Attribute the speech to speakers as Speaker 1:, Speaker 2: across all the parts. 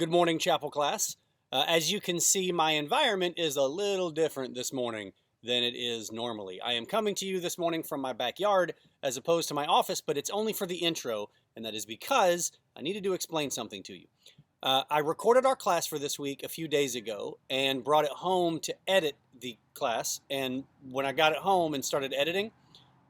Speaker 1: Good morning, chapel class. As you can see, my environment is a little different this morning than it is normally. I am coming to you this morning from my backyard as opposed to my office, but it's only for the intro, and that is because I needed to explain something to you. I recorded our class for this week a few days ago and brought it home to edit the class, and when I got it home and started editing,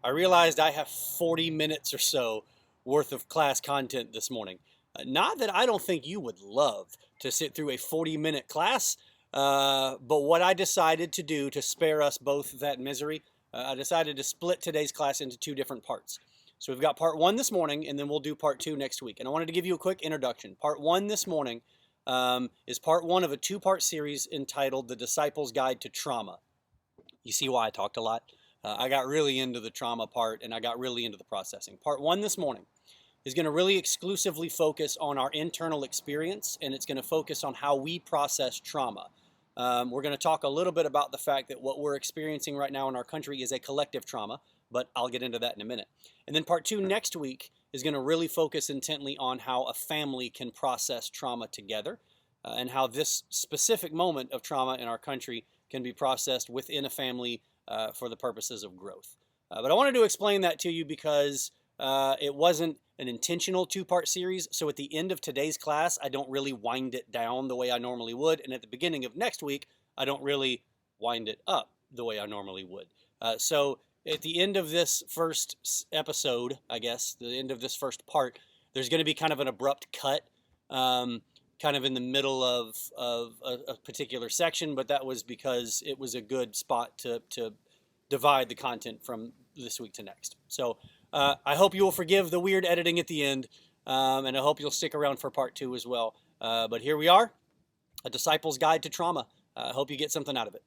Speaker 1: I realized I have 40 minutes or so worth of class content this morning. Not that I don't think you would love to sit through a 40-minute class, but what I decided to do to spare us both that misery, I decided to split today's class into two different parts. So we've got part one this morning, and then we'll do part two next week. And I wanted to give you a quick introduction. Part one this morning is part one of a two-part series entitled The Disciples' Guide to Trauma. You see why I talked a lot? I got really into the trauma part, and I got really into the processing. Part one this morning is going to really exclusively focus on our internal experience, and it's going to focus on how we process trauma. We're going to talk a little bit about the fact that what we're experiencing right now in our country is a collective trauma, but I'll get into that in a minute. And then part two next week is going to really focus intently on how a family can process trauma together, and how this specific moment of trauma in our country can be processed within a family for the purposes of growth. But I wanted to explain that to you because it wasn't an intentional two-part series, so at the end of today's class, I don't really wind it down the way I normally would, and at the beginning of next week, I don't really wind it up the way I normally would. So at the end of this first episode, I guess, the end of this first part, there's going to be kind of an abrupt cut, kind of in the middle of a particular section, but that was because it was a good spot to divide the content from this week to next. So I hope you will forgive the weird editing at the end, and I hope you'll stick around for part two as well. But here we are, A Disciple's Guide to Trauma. I hope you get something out of it.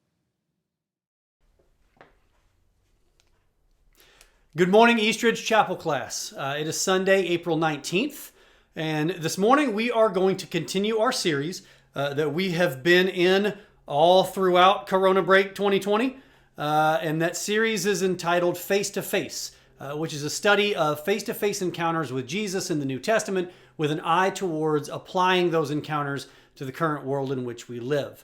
Speaker 1: Good morning, Eastridge Chapel class. It is Sunday, April 19th, and this morning we are going to continue our series that we have been in all throughout Corona Break 2020, and that series is entitled Face to Face, which is a study of face-to-face encounters with Jesus in the New Testament with an eye towards applying those encounters to the current world in which we live.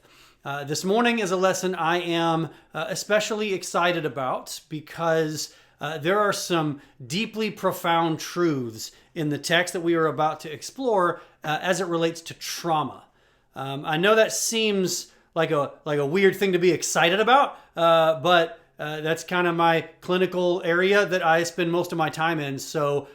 Speaker 1: This morning is a lesson I am especially excited about because there are some deeply profound truths in the text that we are about to explore as it relates to trauma. I know that seems like a weird thing to be excited about, but that's kind of my clinical area that I spend most of my time in. So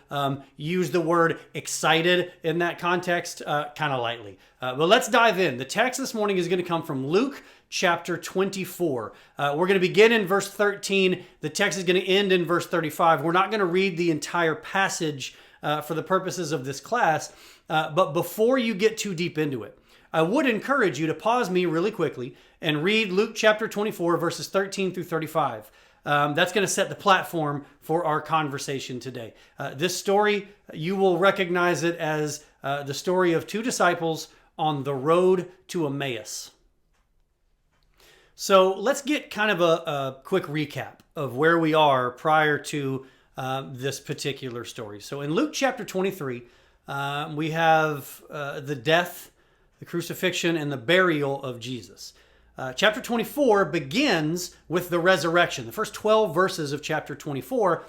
Speaker 1: use the word excited in that context kind of lightly. But let's dive in. The text this morning is going to come from Luke chapter 24. We're going to begin in verse 13. The text is going to end in verse 35. We're not going to read the entire passage for the purposes of this class. But before you get too deep into it, I would encourage you to pause me really quickly and read Luke chapter 24, verses 13 through 35. That's going to set the platform for our conversation today. This story, you will recognize it as the story of two disciples on the road to Emmaus. So let's get kind of a quick recap of where we are prior to this particular story. So in Luke chapter 23, we have the death, the crucifixion, and the burial of Jesus. Chapter 24 begins with the resurrection. The first 12 verses of chapter 24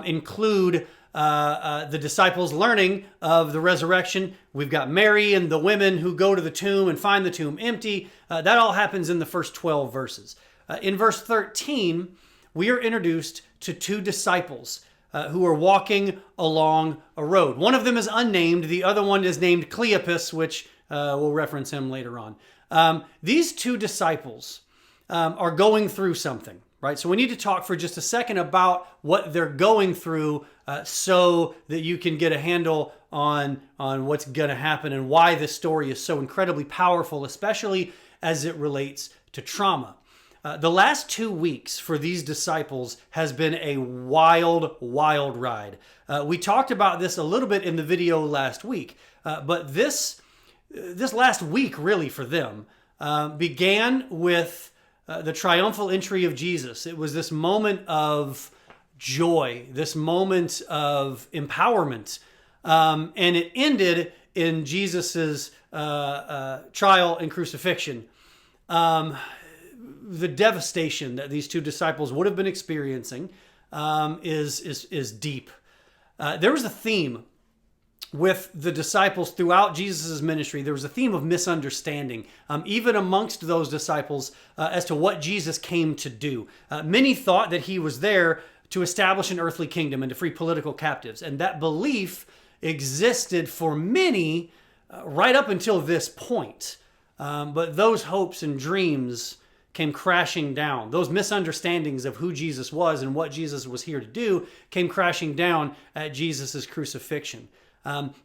Speaker 1: include the disciples learning of the resurrection. We've got Mary and the women who go to the tomb and find the tomb empty. That all happens in the first 12 verses. In verse 13, we are introduced to two disciples who are walking along a road. One of them is unnamed. The other one is named Cleopas, which we'll reference him later on. These two disciples are going through something, right? So we need to talk for just a second about what they're going through so that you can get a handle on what's going to happen and why this story is so incredibly powerful, especially as it relates to trauma. The last 2 weeks for these disciples has been a wild, wild ride. We talked about this a little bit in the video last week, but this last week really for them began with the triumphal entry of Jesus. It was this moment of joy, this moment of empowerment, and it ended in Jesus's trial and crucifixion, the devastation that these two disciples would have been experiencing is deep. There was a theme with the disciples throughout Jesus' ministry. There was a theme of misunderstanding, even amongst those disciples, as to what Jesus came to do. Many thought that he was there to establish an earthly kingdom and to free political captives. And that belief existed for many right up until this point. But those hopes and dreams came crashing down. Those misunderstandings of who Jesus was and what Jesus was here to do came crashing down at Jesus' crucifixion.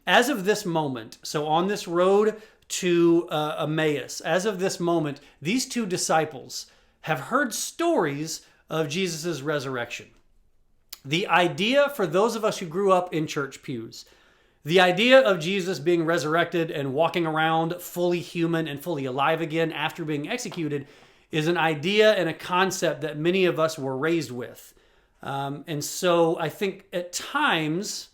Speaker 1: As of this moment, so on this road to Emmaus, as of this moment, these two disciples have heard stories of Jesus' resurrection. The idea for those of us who grew up in church pews, the idea of Jesus being resurrected and walking around fully human and fully alive again after being executed is an idea and a concept that many of us were raised with. And so I think at times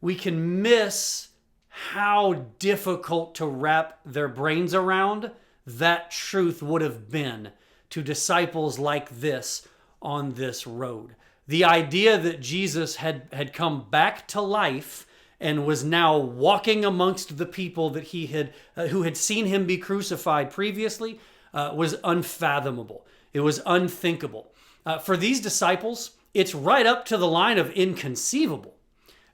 Speaker 1: we can miss how difficult to wrap their brains around that truth would have been to disciples like this on this road. The idea that Jesus had come back to life and was now walking amongst the people that he had who had seen him be crucified previously was unfathomable. It was unthinkable. For these disciples, it's right up to the line of inconceivable.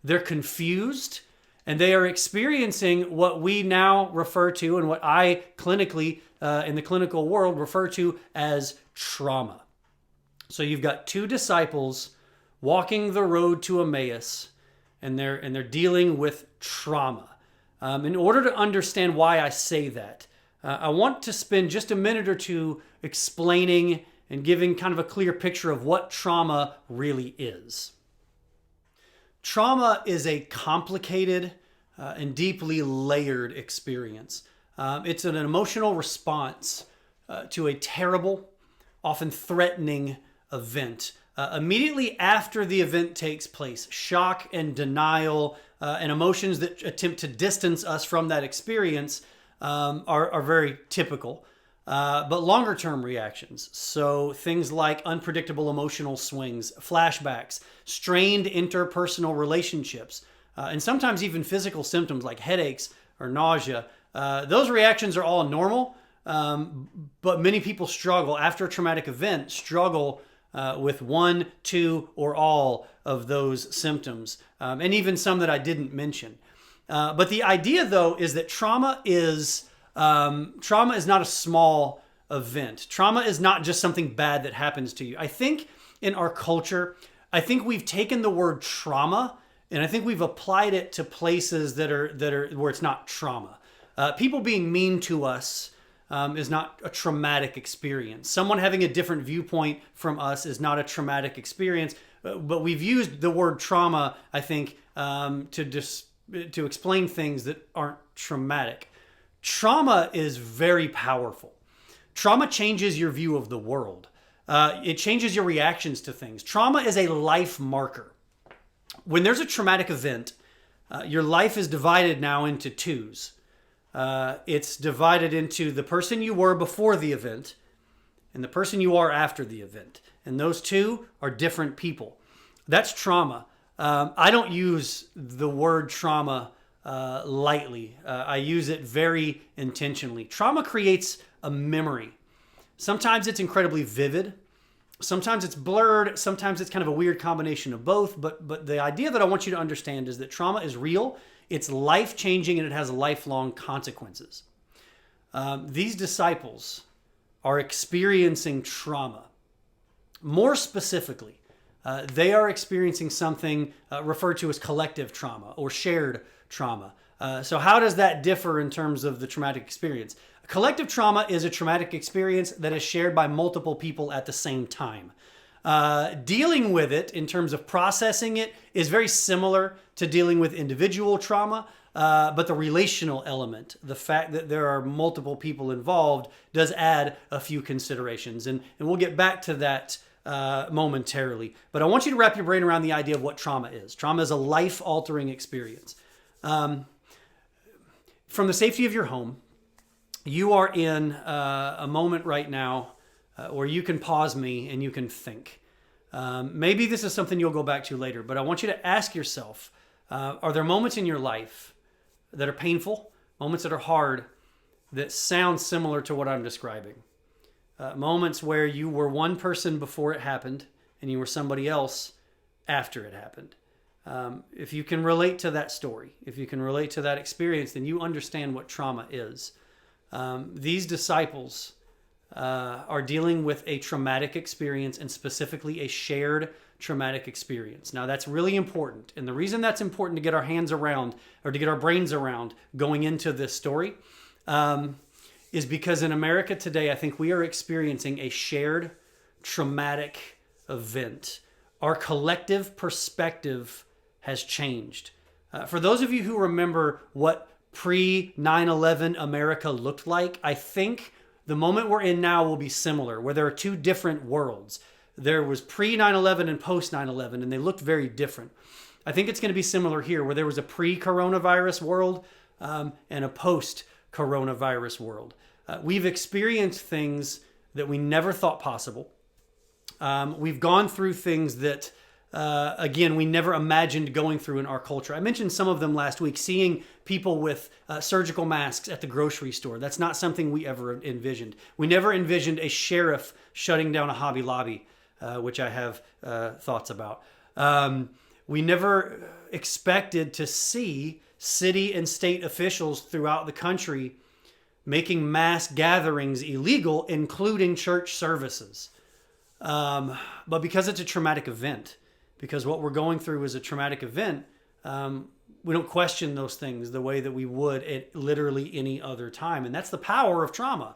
Speaker 1: They're confused, and they are experiencing what we now refer to, and what I clinically, in the clinical world, refer to as trauma. So you've got two disciples walking the road to Emmaus, and they're dealing with trauma. In order to understand why I say that, I want to spend just a minute or two explaining and giving kind of a clear picture of what trauma really is. Trauma is a complicated and deeply layered experience. It's an emotional response to a terrible, often threatening event. Immediately after the event takes place, shock and denial and emotions that attempt to distance us from that experience are very typical. But longer term reactions, so things like unpredictable emotional swings, flashbacks, strained interpersonal relationships, and sometimes even physical symptoms like headaches or nausea, those reactions are all normal, but many people struggle after a traumatic event, with one, two, or all of those symptoms, and even some that I didn't mention. But the idea, though, is that trauma is not a small event. Trauma is not just something bad that happens to you. I think in our culture, I think we've taken the word trauma and I think we've applied it to places that are where it's not trauma. People being mean to us is not a traumatic experience. Someone having a different viewpoint from us is not a traumatic experience. But we've used the word trauma, I think, to explain things that aren't traumatic. Trauma is very powerful. Trauma changes your view of the world. It changes your reactions to things. Trauma is a life marker. When there's a traumatic event, your life is divided now into twos. It's divided into the person you were before the event and the person you are after the event. And those two are different people. That's trauma. I don't use the word trauma lightly. I use it very intentionally. Trauma creates a memory. Sometimes it's incredibly vivid. Sometimes it's blurred. Sometimes it's kind of a weird combination of both. But the idea that I want you to understand is that trauma is real. It's life-changing and it has lifelong consequences. These disciples are experiencing trauma. More specifically, they are experiencing something referred to as collective trauma or shared trauma. So how does that differ in terms of the traumatic experience? Collective trauma is a traumatic experience that is shared by multiple people at the same time. Dealing with it in terms of processing it is very similar to dealing with individual trauma, but the relational element, the fact that there are multiple people involved, does add a few considerations. And we'll get back to that momentarily. But I want you to wrap your brain around the idea of what trauma is. Trauma is a life-altering experience. For
Speaker 2: from the safety of your home, you are in a moment right now where you can pause me and you can think. Maybe this is something you'll go back to later, but I want you to ask yourself, are there moments in your life that are painful, moments that are hard, that sound similar to what I'm describing? Moments where you were one person before it happened and you were somebody else after it happened. If you can relate to that story, if you can relate to that experience, then you understand what trauma is. These disciples are dealing with a traumatic experience, and specifically a shared traumatic experience. Now, that's really important. And the reason that's important to get our hands around, or to get our brains around going into this story, is because in America today, I think we are experiencing a shared traumatic event. Our collective perspective has changed. For those of you who remember what pre-9/11 America looked like, I think the moment we're in now will be similar, where there are two different worlds. There was pre-9/11 and post-9/11, and they looked very different. I think it's going to be similar here, where there was a pre-coronavirus world and a post-coronavirus world. We've experienced things that we never thought possible. We've gone through things that, again, we never imagined going through in our culture. I mentioned some of them last week, seeing people with surgical masks at the grocery store. That's not something we ever envisioned. We never envisioned a sheriff shutting down a Hobby Lobby, which I have thoughts about. We never expected to see city and state officials throughout the country making mass gatherings illegal, including church services. But because it's a traumatic event, because what we're going through is a traumatic event, we don't question those things the way that we would at literally any other time. And that's the power of trauma.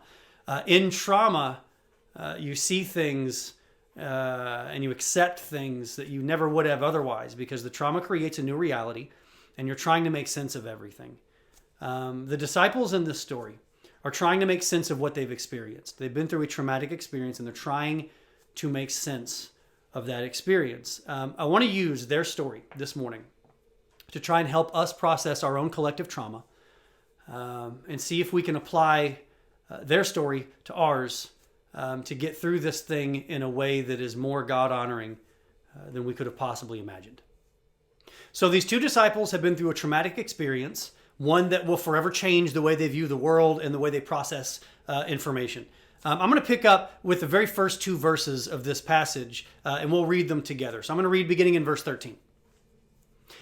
Speaker 2: In trauma, you see things and you accept things that you never would have otherwise, because the trauma creates a new reality and you're trying to make sense of everything. The disciples in this story are trying to make sense of what they've experienced. They've been through a traumatic experience and they're trying to make sense of that experience. I want to use their story this morning to try and help us process our own collective trauma and see if we can apply their story to ours to get through this thing in a way that is more God-honoring than we could have possibly imagined. So these two disciples have been through a traumatic experience, one that will forever change the way they view the world and the way they process information. I'm going to pick up with the very first two verses of this passage, and we'll read them together. So I'm going to read beginning in verse 13.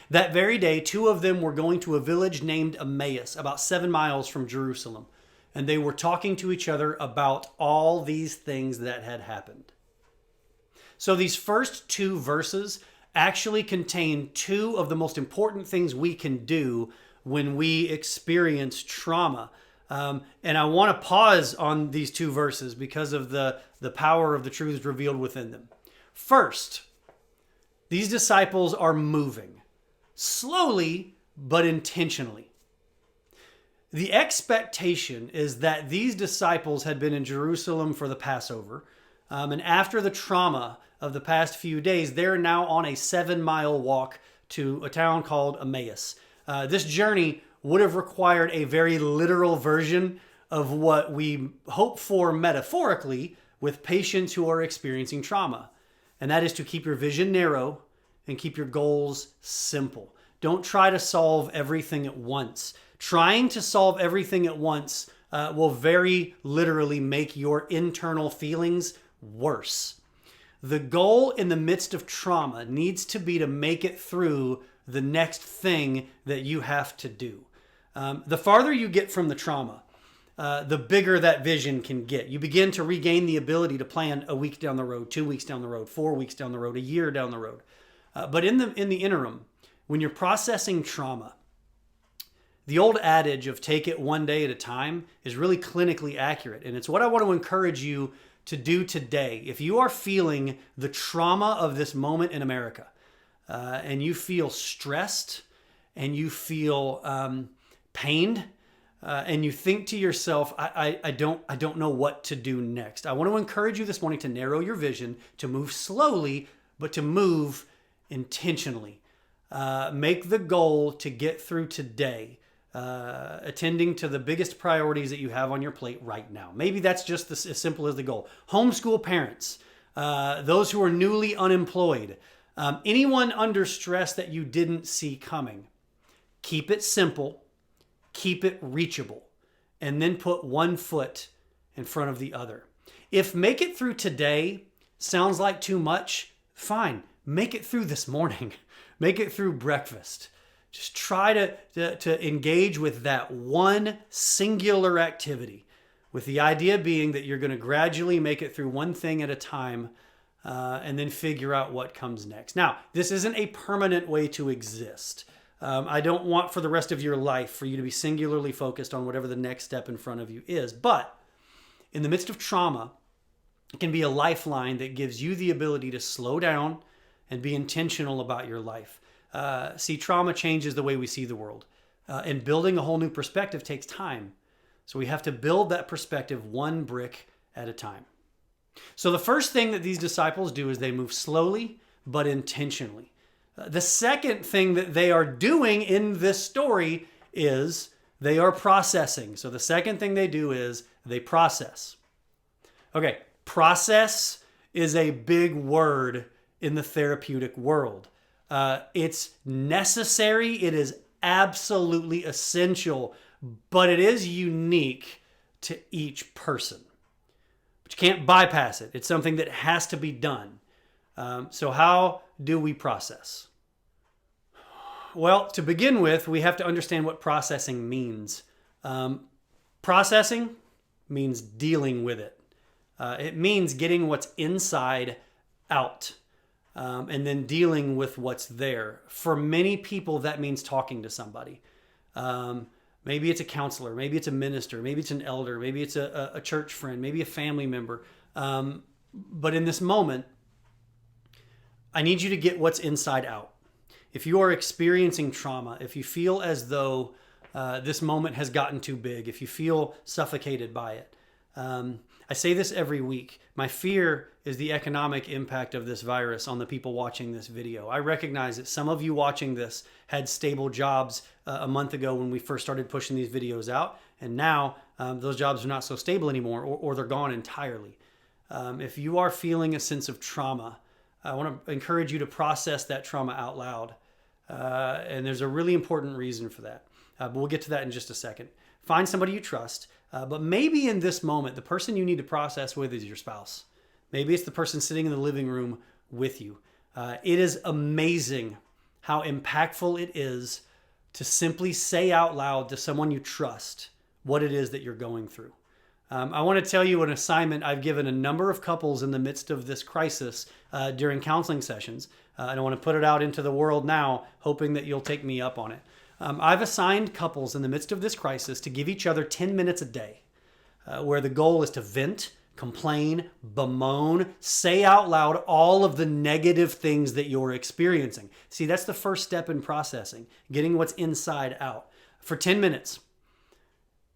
Speaker 2: That very day, two of them were going to a village named Emmaus, about 7 miles from Jerusalem, and they were talking to each other about all these things that had happened. So these first two verses actually contain two of the most important things we can do when we experience trauma. And I want to pause on these two verses because of the power of the truths revealed within them. First, these disciples are moving slowly but intentionally. The expectation is that these disciples had been in Jerusalem for the Passover, and after the trauma of the past few days, they're now on a 7-mile walk to a town called Emmaus. This journey would have required a very literal version of what we hope for metaphorically with patients who are experiencing trauma. And that is to keep your vision narrow and keep your goals simple. Don't try to solve everything at once. Trying to solve everything at once will very literally make your internal feelings worse. The goal in the midst of trauma needs to be to make it through the next thing that you have to do. The farther you get from the trauma, the bigger that vision can get. You begin to regain the ability to plan a week down the road, 2 weeks down the road, 4 weeks down the road, a year down the road. But in the interim, when you're processing trauma, the old adage of take it one day at a time is really clinically accurate. And it's what I want to encourage you to do today. If you are feeling the trauma of this moment in America, and you feel stressed and you feel pained, and you think to yourself, I don't know what to do next. I want to encourage you this morning to narrow your vision, to move slowly, but to move intentionally. Make the goal to get through today attending to the biggest priorities that you have on your plate right now. Maybe that's just as simple as the goal. Homeschool parents, those who are newly unemployed, anyone under stress that you didn't see coming. Keep it simple, keep it reachable, and then put one foot in front of the other. If make it through today sounds like too much, fine. Make it through this morning. Make it through breakfast. Just try to engage with that one singular activity, with the idea being that you're going to gradually make it through one thing at a time, and then figure out what comes next. Now, this isn't a permanent way to exist. I don't want for the rest of your life for you to be singularly focused on whatever the next step in front of you is. But in the midst of trauma, it can be a lifeline that gives you the ability to slow down and be intentional about your life. See, trauma changes the way we see the world. And building a whole new perspective takes time. So we have to build that perspective one brick at a time. So the first thing that these disciples do is they move slowly but intentionally. The second thing that they are doing in this story is they are processing. So the second thing they do is they process. Okay, process is a big word in the therapeutic world. It's necessary. It is absolutely essential, but it is unique to each person. But you can't bypass it. It's something that has to be done. So how do we process? Well, to begin with, we have to understand what processing means. Processing means dealing with it. It means getting what's inside out. And then dealing with what's there. For many people, that means talking to somebody. Maybe it's a counselor, maybe it's a minister, maybe it's an elder, maybe it's a church friend, maybe a family member. But in this moment, I need you to get what's inside out. If you are experiencing trauma, if you feel as though this moment has gotten too big, if you feel suffocated by it, I say this every week. My fear is the economic impact of this virus on the people watching this video. I recognize that some of you watching this had stable jobs a month ago when we first started pushing these videos out, and now those jobs are not so stable anymore, or they're gone entirely. If you are feeling a sense of trauma, I want to encourage you to process that trauma out loud. And there's a really important reason for that. But we'll get to that in just a second. Find somebody you trust. But maybe in this moment, the person you need to process with is your spouse. Maybe it's the person sitting in the living room with you. It is amazing how impactful it is to simply say out loud to someone you trust what it is that you're going through. I want to tell you an assignment I've given a number of couples in the midst of this crisis during counseling sessions. And I want to put it out into the world now, hoping that you'll take me up on it. I've assigned couples in the midst of this crisis to give each other 10 minutes a day, where the goal is to vent, complain, bemoan, say out loud all of the negative things that you're experiencing. See, that's the first step in processing, getting what's inside out. For 10 minutes,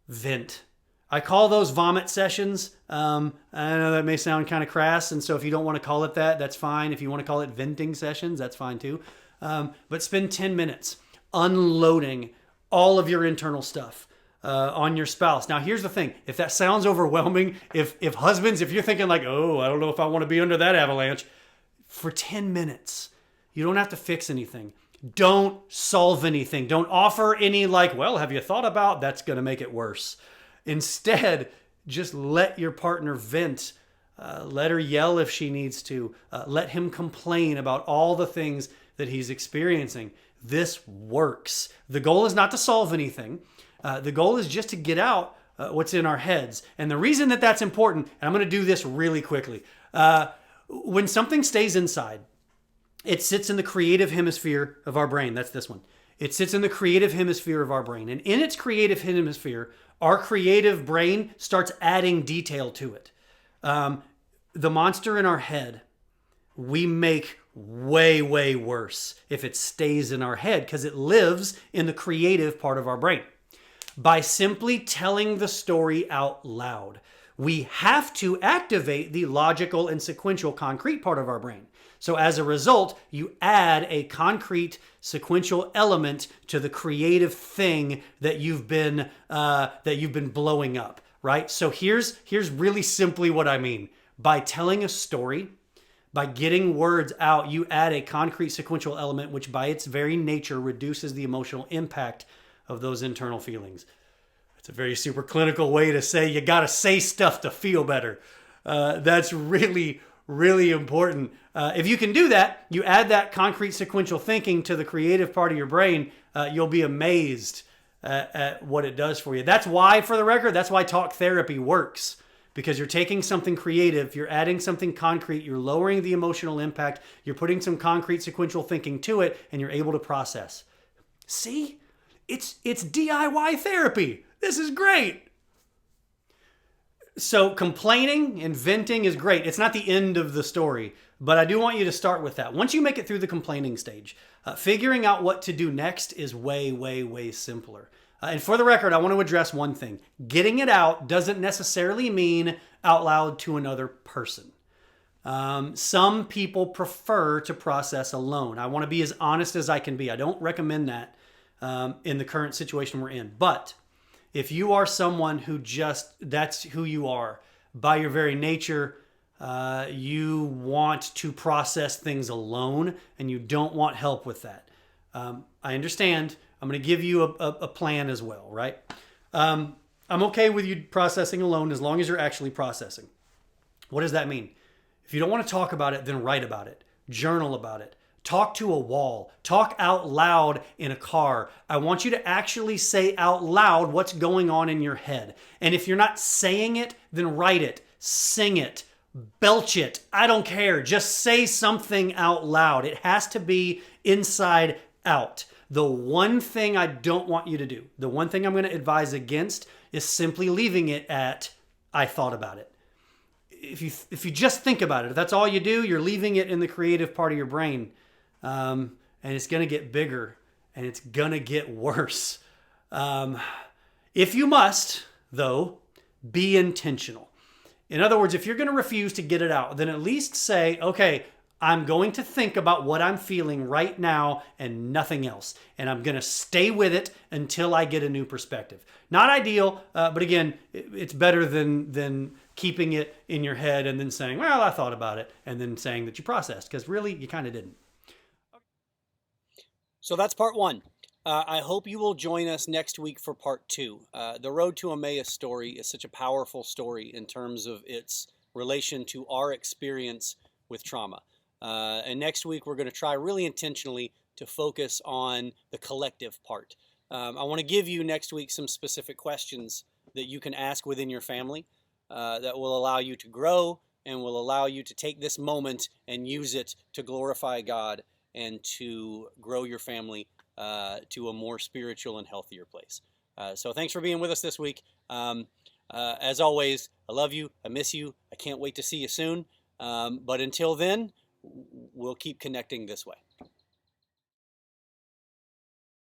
Speaker 2: vent. I call those vomit sessions. I know that may sound kind of crass, and so if you don't want to call it that, that's fine. If you want to call it venting sessions, that's fine too. But spend 10 minutes unloading all of your internal stuff on your spouse. Now, here's the thing. If that sounds overwhelming, if husbands, if you're thinking like, oh, I don't know if I want to be under that avalanche, for 10 minutes, you don't have to fix anything. Don't solve anything. Don't offer any like, well, have you thought about? That's going to make it worse. Instead, just let your partner vent. Let her yell if she needs to. Let him complain about all the things that he's experiencing. This works. The goal is not to solve anything. The goal is just to get out what's in our heads. And the reason that that's important, and I'm going to do this really quickly. When something stays inside, it sits in the creative hemisphere of our brain. That's this one. It sits in the creative hemisphere of our brain. And in its creative hemisphere, our creative brain starts adding detail to it. The monster in our head, we make way, way worse if it stays in our head because it lives in the creative part of our brain. By simply telling the story out loud, we have to activate the logical and sequential concrete part of our brain. So as a result, you add a concrete sequential element to the creative thing that you've been blowing up, right? So here's really simply what I mean. By telling a story, by getting words out, you add a concrete sequential element, which by its very nature reduces the emotional impact of those internal feelings. It's a very super clinical way to say you got to say stuff to feel better. That's really, really important. If you can do that, you add that concrete sequential thinking to the creative part of your brain, you'll be amazed at what it does for you. That's why, for the record, that's why talk therapy works. Because you're taking something creative, you're adding something concrete, you're lowering the emotional impact, you're putting some concrete sequential thinking to it, and you're able to process. See? It's DIY therapy. This is great. So complaining and venting is great. It's not the end of the story, but I do want you to start with that. Once you make it through the complaining stage, figuring out what to do next is way, way, way simpler. And for the record, I want to address one thing. Getting it out doesn't necessarily mean out loud to another person. Some people prefer to process alone. I want to be as honest as I can be. I don't recommend that in the current situation we're in. But if you are someone who that's who you are, by your very nature, you want to process things alone and you don't want help with that. I understand. I'm going to give you a plan as well, right? I'm okay with you processing alone as long as you're actually processing. What does that mean? If you don't want to talk about it, then write about it. Journal about it. Talk to a wall. Talk out loud in a car. I want you to actually say out loud what's going on in your head. And if you're not saying it, then write it. Sing it. Belch it. I don't care. Just say something out loud. It has to be inside out. The one thing I don't want you to do, the one thing I'm going to advise against is simply leaving it at, I thought about it. If you just think about it, if that's all you do, you're leaving it in the creative part of your brain. And it's going to get bigger and it's going to get worse. If you must, though, be intentional. In other words, if you're going to refuse to get it out, then at least say, okay, I'm going to think about what I'm feeling right now and nothing else. And I'm going to stay with it until I get a new perspective. Not ideal, but again, it's better than keeping it in your head and then saying, well, I thought about it, and then saying that you processed, because really, you kind of didn't.
Speaker 1: So that's part one. I hope you will join us next week for part two. The Road to Emmaus story is such a powerful story in terms of its relation to our experience with trauma. And next week, we're going to try really intentionally to focus on the collective part. I want to give you next week some specific questions that you can ask within your family that will allow you to grow and will allow you to take this moment and use it to glorify God and to grow your family to a more spiritual and healthier place. So thanks for being with us this week. As always, I love you. I miss you. I can't wait to see you soon. But until then, we'll keep connecting this way.